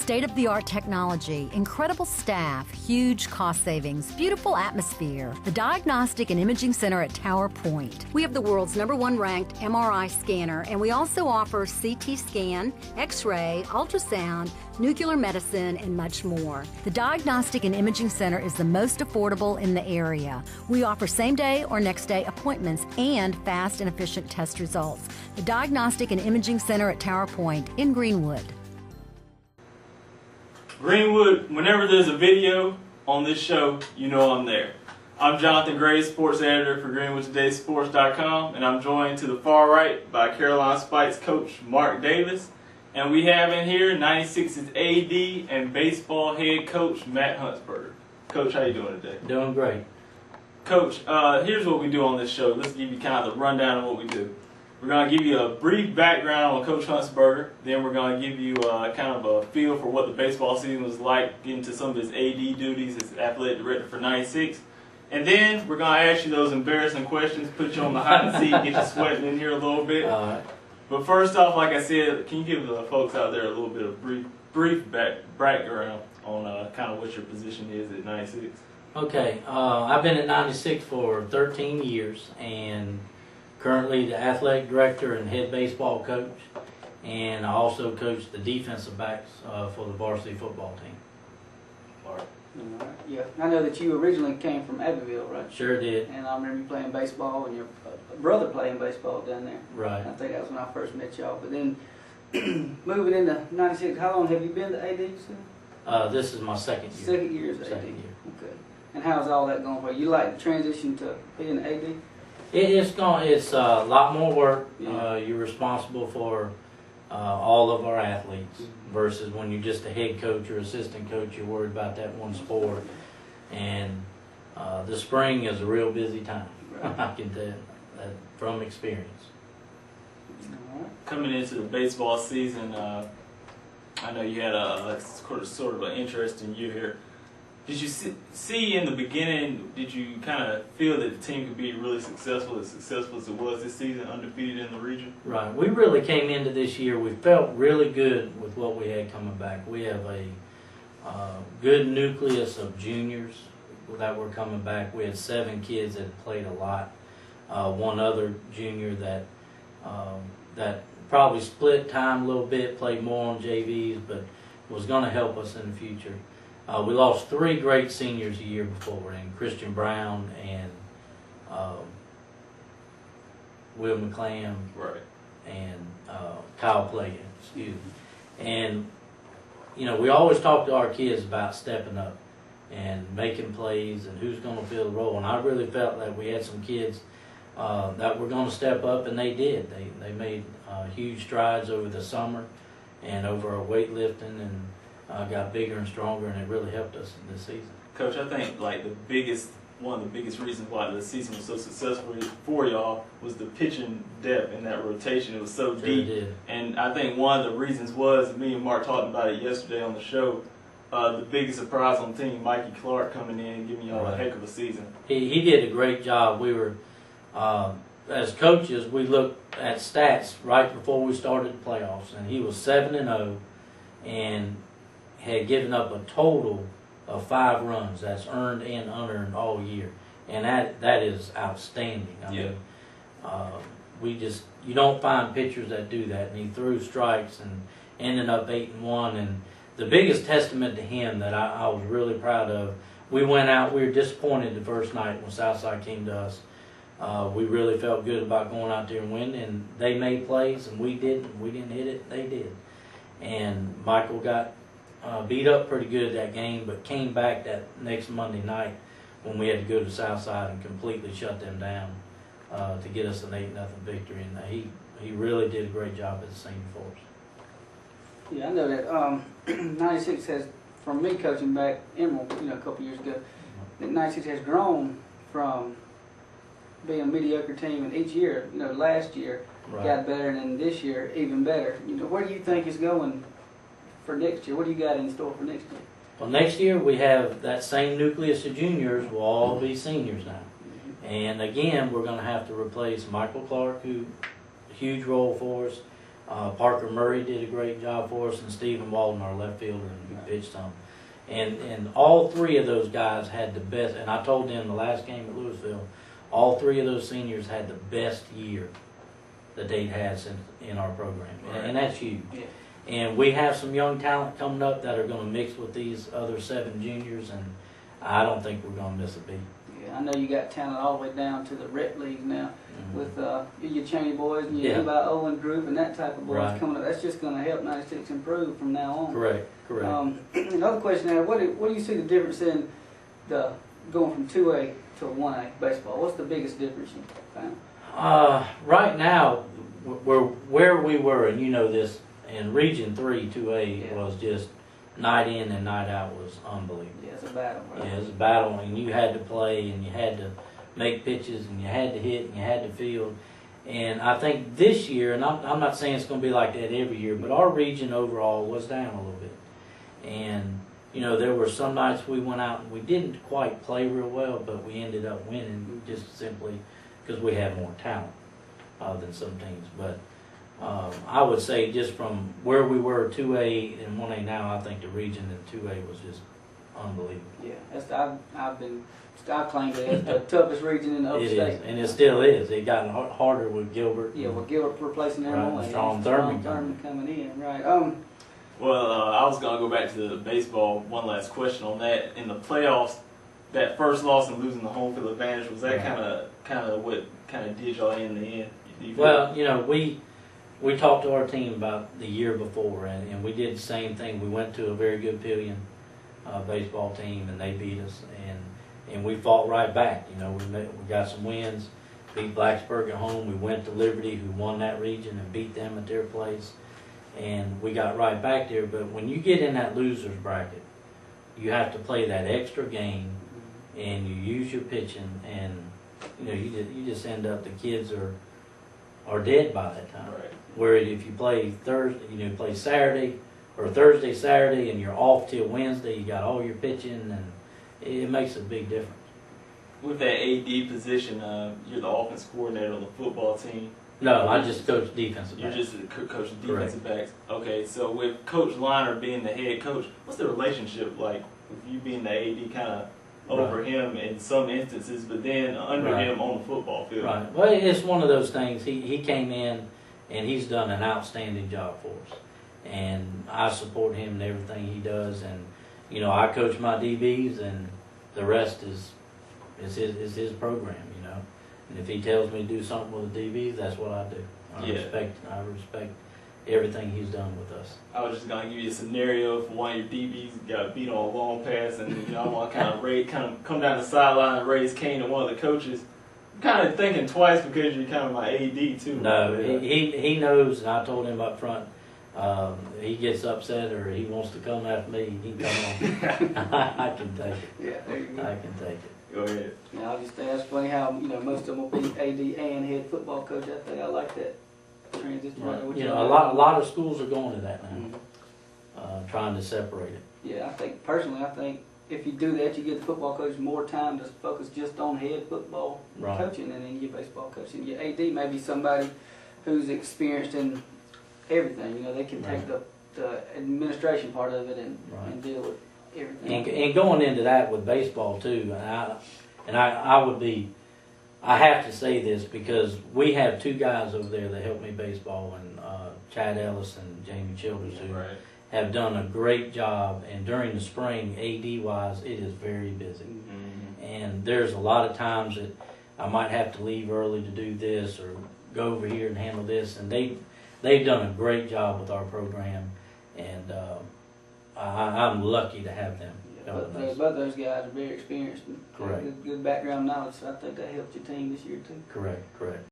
state-of-the-art technology, incredible staff, huge cost savings, beautiful atmosphere. The Diagnostic and Imaging Center at Tower Point. We have the world's #1 ranked MRI scanner, and we also offer CT scan, X-ray, ultrasound, nuclear medicine, and much more. The Diagnostic and Imaging Center is the most affordable in the area. We offer same-day or next-day appointments and fast and efficient test results. The Diagnostic and Imaging Center at Tower Point in Greenwood. Greenwood, whenever there's a video on this show, you know I'm there. I'm Johnathan Gray, sports editor for GreenwoodTodaySports.com, and I'm joined to the far right by Carolina Spikes coach Mark Davis. And we have in here 96's AD and baseball head coach Matt Huntsberger. Coach, how you doing today? Doing great. Coach, here's what we do on this show. Let's give you kind of the rundown of what we do. We're going to give you a brief background on Coach Huntsberger. Then we're going to give you kind of a feel for what the baseball season was like, get into some of his AD duties as athletic director for 96. And then we're going to ask you those embarrassing questions, put you on the hot seat, get you sweating in here a little bit. All right. But first off, like I said, can you give the folks out there a little bit of brief background on kind of what your position is at 96? Okay. I've been at 96 for 13 years and currently the athletic director and head baseball coach. And I also coach the defensive backs for the varsity football team. All right. Yeah, I know that you originally came from Abbeville, right? Sure did. And I remember you playing baseball and your brother playing baseball down there. Right. I think that was when I first met y'all. But then moving into 96, how long have you been to AD? This is my second year. Second year as AD. Second year. Okay. And how's all that going for you? You like the transition to being AD? It's a lot more work. Yeah. You're responsible for all of our athletes versus when you're just a head coach or assistant coach, you're worried about that one sport. And the spring is a real busy time. Right. I can tell that from experience. Coming into the baseball season, I know you had a sort of an interesting year here. Did you see in the beginning, did you kind of feel that the team could be really successful as it was this season, undefeated in the region? Right. We really came into this year, we felt really good with what we had coming back. We have a good nucleus of juniors that were coming back. We had 7 kids that played a lot. One other junior that probably split time a little bit, played more on JVs, but was going to help us in the future. We lost 3 great seniors a year before, and Christian Brown and Will McClam, right, and Kyle Plagan, excuse me. And you know, we always talk to our kids about stepping up and making plays and who's going to fill the role. And I really felt that we had some kids that were going to step up, and they did. They made huge strides over the summer and over our weightlifting, and got bigger and stronger, and it really helped us in this season. Coach, I think like one of the biggest reasons why the season was so successful for y'all was the pitching depth in that rotation. It was so deep. Did. And I think one of the reasons was, me and Mark talked about it yesterday on the show, the biggest surprise on the team, Mikey Clark, coming in and giving y'all a heck of a season. He did a great job. We were, as coaches, we looked at stats right before we started the playoffs, and he was 7-0 and had given up a total of 5 runs. That's earned and unearned all year, and that is outstanding. I mean, you don't find pitchers that do that. And he threw strikes and ended up 8-1. And the biggest testament to him that I was really proud of, we went out. We were disappointed the first night when Southside came to us. We really felt good about going out there and winning, and they made plays, and we didn't. We didn't hit it. They did. And Michael got beat up pretty good that game, but came back that next Monday night when we had to go to Southside and completely shut them down to get us an 8-0 victory. And he really did a great job as a senior for us. Yeah, I know that 96 has, from me coaching back Emerald, a couple years ago, that 96 has grown from being a mediocre team, and each year, last year got better, and then this year even better. Where do you think it's going for next year? What do you got in store for next year? Well, next year we have that same nucleus of juniors will all be seniors now. And again, we're going to have to replace Michael Clark, who a huge role for us. Parker Murray did a great job for us, and Stephen Walden, our left fielder, who pitched some. And all three of those guys had the best, and I told them the last game at Louisville, all three of those seniors had the best year that they'd had since in our program. And that's huge. Yeah. And we have some young talent coming up that are going to mix with these other 7 juniors, and I don't think we're going to miss a beat. Yeah, I know you got talent all the way down to the rep leagues now with your Cheney boys and your Levi Owen group and that type of boys coming up. That's just going to help 96 improve from now on. Correct. Another question now, what do you see the difference in the going from 2A to 1A baseball? What's the biggest difference you found? Right now, where we were, and you know this, in Region 3, 2A was just night in and night out was unbelievable. Yeah, it's a battle. Right? Yeah, it's a battle, and you had to play, and you had to make pitches, and you had to hit, and you had to field. And I think this year, and I'm not saying it's going to be like that every year, but our region overall was down a little bit. And, you know, there were some nights we went out and we didn't quite play real well, but we ended up winning just simply because we had more talent than some teams. But I would say just from where we were 2A and 1A now, I think the region in 2A was just unbelievable. Yeah, I claimed it as the toughest region in the upstate. It is, and it still is. It got harder with Gilbert. Yeah, with Gilbert replacing their right, Strong Thurman coming in. Right. Well, I was going to go back to the baseball. One last question on that. In the playoffs, that first loss and losing the home field advantage, was that kind of what kind of did y'all in the end? Well, you know, we talked to our team about the year before, and we did the same thing. We went to a very good Pillion baseball team, and they beat us, and we fought right back. You know, we got some wins, beat Blacksburg at home. We went to Liberty, who won that region, and beat them at their place. And we got right back there. But when you get in that loser's bracket, you have to play that extra game, and you use your pitching, and you know you just end up, the kids are dead by that time. Right. Where if you play play Saturday or Thursday, Saturday, and you're off till Wednesday, you got all your pitching, and it makes a big difference. With that AD position, you're the offense coordinator on the football team. No, I just coach defensive backs. You're just coaching defensive backs. Okay, so with Coach Liner being the head coach, what's the relationship like with you being the AD kind of over him in some instances, but then under him on the football field? Right. Well, it's one of those things. He came in, and he's done an outstanding job for us. And I support him in everything he does. And, you know, I coach my DBs, and the rest is his program, you know. And if he tells me to do something with the DBs, that's what I do. I respect everything he's done with us. I was just gonna give you a scenario if one of your DBs got beat on a long pass, and you know, I want to kind of come down the sideline and raise Cane to one of the coaches. I'm kind of thinking twice because you're kind of my AD too. No, he knows, and I told him up front. He gets upset or he wants to come after me, he can come on. I can take it. Yeah, there you go. I can take it. Go ahead. Yeah, I'll just say that's funny how most of them will be AD and head football coach. I think I like that transition. Right. You know, a lot of schools are going to that now, trying to separate it. Yeah, I think if you do that, you give the football coach more time to focus just on head football coaching, and then your baseball coaching. Your AD may be somebody who's experienced in everything. You know, they can take the administration part of it and deal with everything. And going into that with baseball too, I have to say this because we have 2 guys over there that help me baseball, and Chad Ellis and Jamie Childers, who have done a great job. And during the spring, AD wise, it is very busy. And there's a lot of times that I might have to leave early to do this or go over here and handle this, and they've done a great job with our program, and I'm lucky to have them. Both those guys are very experienced and Correct. good background knowledge, so I think that helped your team this year too. Correct.